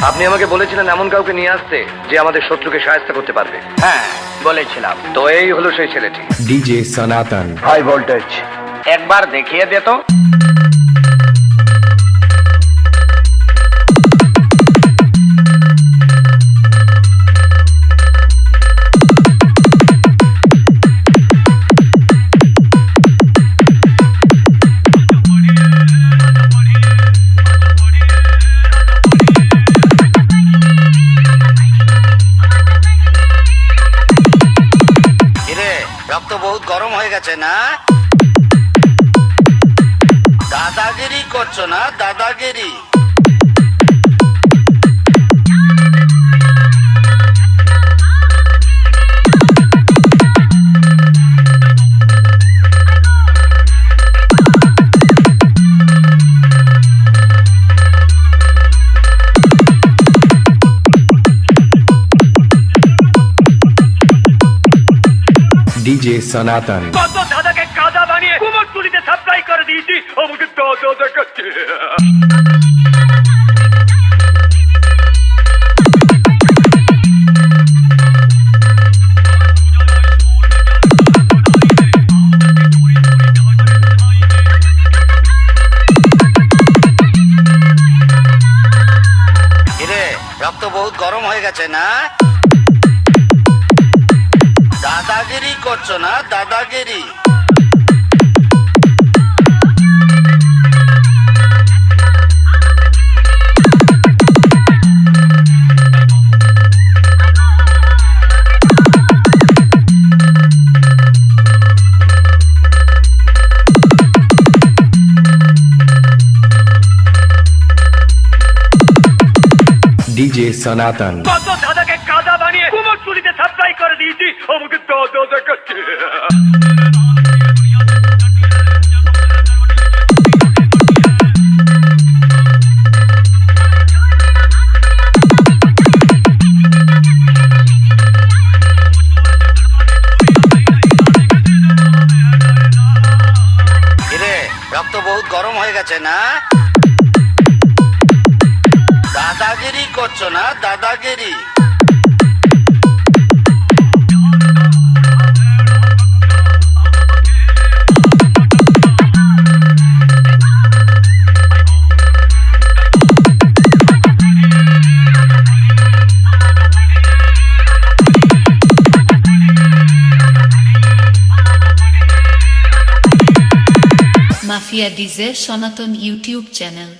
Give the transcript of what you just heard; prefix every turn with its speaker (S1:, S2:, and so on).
S1: আপনি আমাকে বলেছিলেন এমন কাউকে নিয়ে আসতে যে আমাদের শত্রুকে সাহায্য করতে পারবে।
S2: হ্যাঁ বলেছিলাম।
S1: তো এই হলো সেই ছেলেটি।
S3: डीजे सनातन
S1: হাই ভোল্টেজ।
S2: একবার দেখিয়ে দে তো।
S4: রক্ত বহুত গরম হয়ে গেছে না? দাদাগিরি করছো না? দাদাগিরি।
S3: डीजे सनातन
S5: কত দাদাকে কাদা বানিয়ে কুমোরটুলিতে সাপ্লাই করে দিয়েছি, আমাকে দাদা দেখাচ্ছে।
S4: রক্ত বহুত গরম হয়ে গেছে না? দাদাগিরি করছো না? দাদাগিরি।
S3: डीजे सनातन
S5: কত দাদাকে কাদা বানিয়ে কুমোরটুলিতে সাপ্লাই করে দিয়েছি, আমাকে দাদা দেখাচ্ছে।
S4: রক্ত বহুত গরম হয়ে গেছে না? দাদাগিরি করছো না? দাদাগিরি।
S6: মাফিয়া ডিজে সনাতন ইউটিউব চ্যানেল।